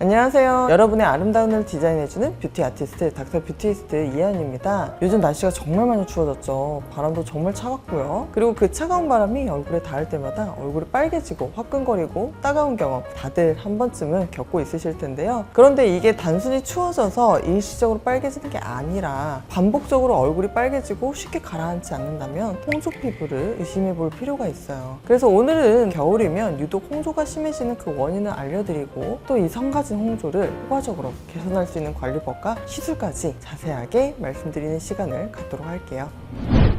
안녕하세요. 여러분의 아름다운 을 디자인해주는 뷰티 아티스트 닥터 뷰티스트 이하연입니다. 요즘 날씨가 정말 많이 추워졌죠. 바람도 정말 차갑고요. 그리고 그 차가운 바람이 얼굴에 닿을 때마다 얼굴이 빨개지고 화끈거리고 따가운 경험 다들 한 번쯤은 겪고 있으실 텐데요. 그런데 이게 단순히 추워져서 일시적으로 빨개지는 게 아니라 반복적으로 얼굴이 빨개지고 쉽게 가라앉지 않는다면 홍조 피부를 의심해 볼 필요가 있어요. 그래서 오늘은 겨울이면 유독 홍조가 심해지는 그 원인을 알려드리고 또 이 성가진 홍조를 효과적으로 개선할 수 있는 관리법과 시술까지 자세하게 말씀드리는 시간을 갖도록 할게요.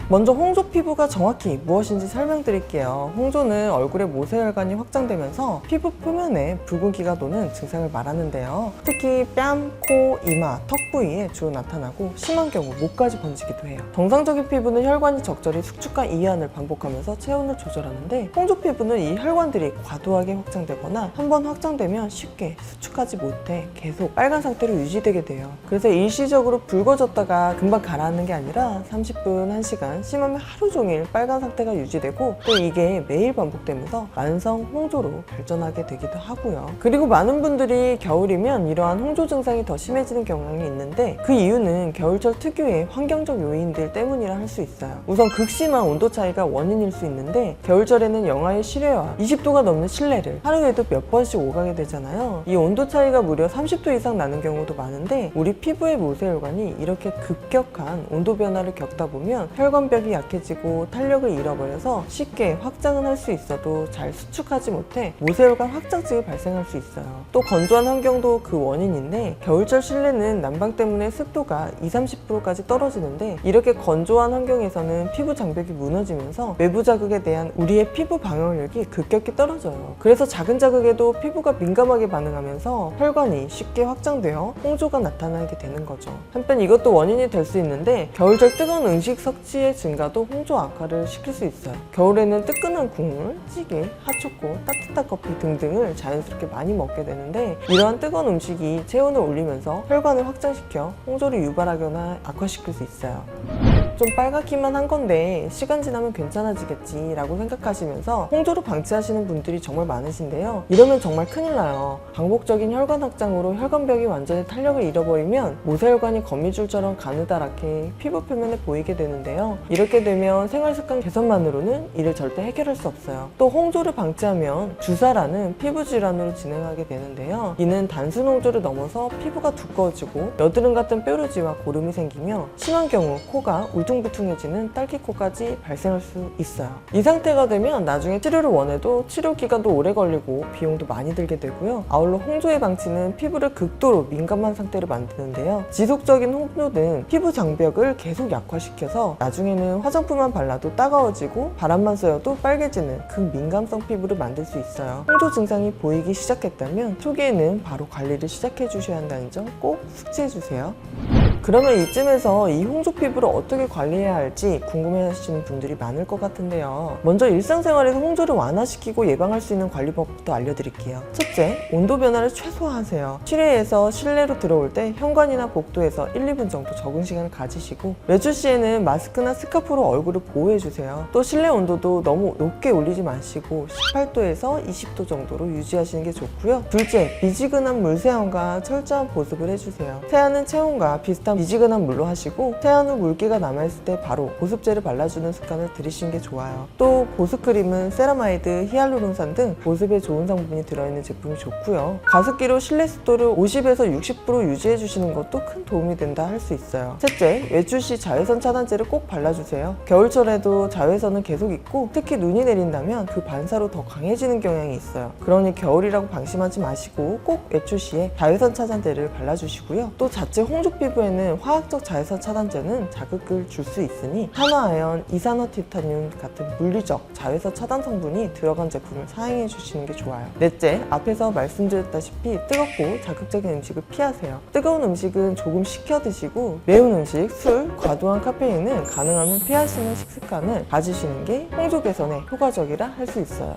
먼저 홍조 피부가 정확히 무엇인지 설명드릴게요. 홍조는 얼굴에 모세혈관이 확장되면서 피부 표면에 붉은기가 도는 증상을 말하는데요. 특히 뺨, 코, 이마, 턱 부위에 주로 나타나고 심한 경우 목까지 번지기도 해요. 정상적인 피부는 혈관이 적절히 수축과 이완을 반복하면서 체온을 조절하는데 홍조 피부는 이 혈관들이 과도하게 확장되거나 한번 확장되면 쉽게 수축하지 못해 계속 빨간 상태로 유지되게 돼요. 그래서 일시적으로 붉어졌다가 금방 가라앉는 게 아니라 30분, 1시간, 심하면 하루 종일 빨간 상태가 유지되고 또 이게 매일 반복되면서 만성 홍조로 발전하게 되기도 하고요. 그리고 많은 분들이 겨울이면 이러한 홍조 증상이 더 심해지는 경향이 있는데 그 이유는 겨울철 특유의 환경적 요인들 때문이라 할 수 있어요. 우선 극심한 온도 차이가 원인일 수 있는데 겨울철에는 영하의 실외와 20도가 넘는 실내를 하루에도 몇 번씩 오가게 되잖아요. 이 온도 차이가 무려 30도 이상 나는 경우도 많은데 우리 피부의 모세혈관이 이렇게 급격한 온도 변화를 겪다 보면 혈관벽이 약해지고 탄력을 잃어버려서 쉽게 확장은 할 수 있어도 잘 수축하지 못해 모세혈관 확장증이 발생할 수 있어요. 또 건조한 환경도 그 원인인데 겨울철 실내는 난방 때문에 습도가 20-30%까지 떨어지는데 이렇게 건조한 환경에서는 피부 장벽이 무너지면서 외부 자극에 대한 우리의 피부 방어력이 급격히 떨어져요. 그래서 작은 자극에도 피부가 민감하게 반응하면서 혈관이 쉽게 확장되어 홍조가 나타나게 되는 거죠. 한편 이것도 원인이 될 수 있는데 겨울철 뜨거운 음식 섭취의 증가도 홍조 악화를 시킬 수 있어요. 겨울에는 뜨끈한 국물, 찌개, 핫초코, 따뜻한 커피 등등을 자연스럽게 많이 먹게 되는데 이러한 뜨거운 음식이 체온을 올리면서 혈관을 확장시켜 홍조를 유발하거나 악화시킬 수 있어요. 좀 빨갛기만 한 건데 시간 지나면 괜찮아지겠지 라고 생각하시면서 홍조를 방치하시는 분들이 정말 많으신데요. 이러면 정말 큰일 나요. 반복적인 혈관 확장으로 혈관벽이 완전히 탄력을 잃어버리면 모세혈관이 거미줄처럼 가느다랗게 피부 표면에 보이게 되는데요. 이렇게 되면 생활습관 개선만으로는 이를 절대 해결할 수 없어요. 또 홍조를 방치하면 주사라는 피부 질환으로 진행하게 되는데요. 이는 단순 홍조를 넘어서 피부가 두꺼워지고 여드름 같은 뾰루지와 고름이 생기며 심한 경우 코가 울퉁불퉁해지는 딸기코까지 발생할 수 있어요. 이 상태가 되면 나중에 치료를 원해도 치료 기간도 오래 걸리고 비용도 많이 들게 되고요. 아울러 홍조의 방치는 피부를 극도로 민감한 상태로 만드는데요. 지속적인 홍조는 피부 장벽을 계속 약화시켜서 나중에는 화장품만 발라도 따가워지고 바람만 쐬어도 빨개지는 극민감성 피부를 만들 수 있어요. 홍조 증상이 보이기 시작했다면 초기에는 바로 관리를 시작해 주셔야 한다는 점 꼭 숙지해 주세요. 그러면 이쯤에서 이 홍조 피부를 어떻게 관리해야 할지 궁금해하시는 분들이 많을 것 같은데요. 먼저 일상생활에서 홍조를 완화시키고 예방할 수 있는 관리법부터 알려드릴게요. 첫째, 온도 변화를 최소화하세요. 실외에서 실내로 들어올 때 현관이나 복도에서 1-2분 정도 적응 시간을 가지시고 외출 시에는 마스크나 스카프로 얼굴을 보호해주세요. 또 실내 온도도 너무 높게 올리지 마시고 18도에서 20도 정도로 유지하시는 게 좋고요. 둘째, 미지근한 물 세안과 철저한 보습을 해주세요. 세안은 체온과 비슷한 미지근한 물로 하시고 세안 후 물기가 남아있을 때 바로 보습제를 발라주는 습관을 들이시는 게 좋아요. 또 보습크림은 세라마이드, 히알루론산 등 보습에 좋은 성분이 들어있는 제품이 좋고요. 가습기로 실내 습도를 50에서 60% 유지해주시는 것도 큰 도움이 된다 할 수 있어요. 셋째, 외출 시 자외선 차단제를 꼭 발라주세요. 겨울철에도 자외선은 계속 있고 특히 눈이 내린다면 그 반사로 더 강해지는 경향이 있어요. 그러니 겨울이라고 방심하지 마시고 꼭 외출 시에 자외선 차단제를 발라주시고요. 또 자체 홍조 피부에는 화학적 자외선 차단제는 자극을 줄 수 있으니 산화아연, 이산화티타늄 같은 물리적 자외선 차단 성분이 들어간 제품을 사용해 주시는 게 좋아요. 넷째, 앞에서 말씀드렸다시피 뜨겁고 자극적인 음식을 피하세요. 뜨거운 음식은 조금 식혀 드시고 매운 음식, 술, 과도한 카페인은 가능하면 피하시는 식습관을 가지시는 게 홍조 개선에 효과적이라 할 수 있어요.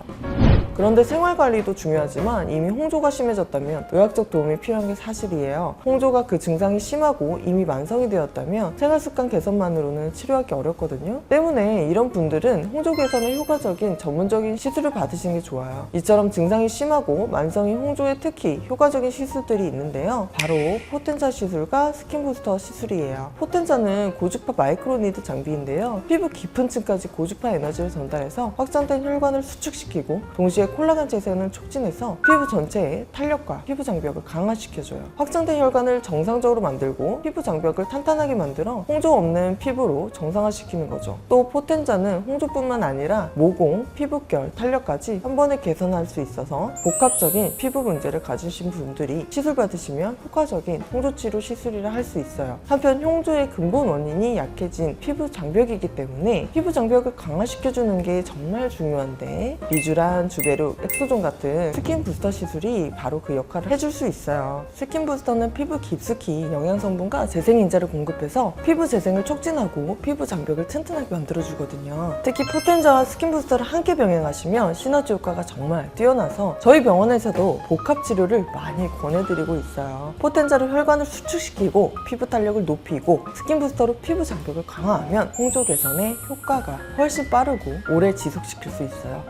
그런데 생활관리도 중요하지만 이미 홍조가 심해졌다면 의학적 도움이 필요한 게 사실이에요. 홍조가 그 증상이 심하고 이미 만성이 되었다면 생활습관 개선만으로는 치료하기 어렵거든요. 때문에 이런 분들은 홍조 개선에 효과적인 전문적인 시술을 받으시는 게 좋아요. 이처럼 증상이 심하고 만성인 홍조에 특히 효과적인 시술들이 있는데요. 바로 포텐자 시술과 스킨부스터 시술이에요. 포텐자는 고주파 마이크로니드 장비인데요. 피부 깊은 층까지 고주파 에너지를 전달해서 확장된 혈관을 수축시키고 동시에 콜라겐 재생을 촉진해서 피부 전체의 탄력과 피부 장벽을 강화시켜줘요. 확장된 혈관을 정상적으로 만들고 피부 장벽을 탄탄하게 만들어 홍조 없는 피부로 정상화시키는 거죠. 또 포텐자는 홍조뿐만 아니라 모공, 피부결, 탄력까지 한 번에 개선할 수 있어서 복합적인 피부 문제를 가지신 분들이 시술 받으시면 효과적인 홍조 치료 시술이라 할 수 있어요. 한편 홍조의 근본 원인이 약해진 피부 장벽이기 때문에 피부 장벽을 강화시켜주는 게 정말 중요한데 비주란, 주베르, 엑소존 같은 스킨 부스터 시술이 바로 그 역할을 해줄 수 있어요. 스킨 부스터는 피부 깊숙이 영양성분과 재생인자를 공급해서 피부 재생을 촉진하고 피부 장벽을 튼튼하게 만들어주거든요. 특히 포텐자와 스킨 부스터를 함께 병행하시면 시너지 효과가 정말 뛰어나서 저희 병원에서도 복합 치료를 많이 권해드리고 있어요. 포텐자로 혈관을 수축시키고 피부 탄력을 높이고 스킨 부스터로 피부 장벽을 강화하면 홍조 개선의 효과가 훨씬 빠르고 오래 지속시킬 수 있어요.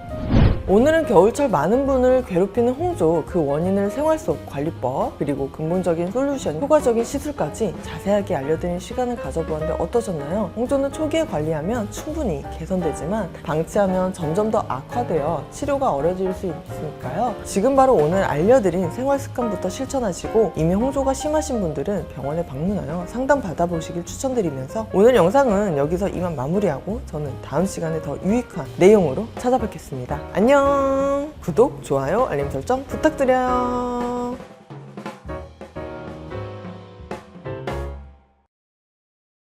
오늘은 겨울철 많은 분을 괴롭히는 홍조, 그 원인을 생활 속 관리법, 그리고 근본적인 솔루션, 효과적인 시술까지 자세하게 알려드린 시간을 가져보았는데 어떠셨나요? 홍조는 초기에 관리하면 충분히 개선되지만 방치하면 점점 더 악화되어 치료가 어려질 수 있으니까요. 지금 바로 오늘 알려드린 생활 습관부터 실천하시고 이미 홍조가 심하신 분들은 병원에 방문하여 상담 받아보시길 추천드리면서 오늘 영상은 여기서 이만 마무리하고 저는 다음 시간에 더 유익한 내용으로 찾아뵙겠습니다. 안녕! 구독, 좋아요, 알림 설정 부탁드려요.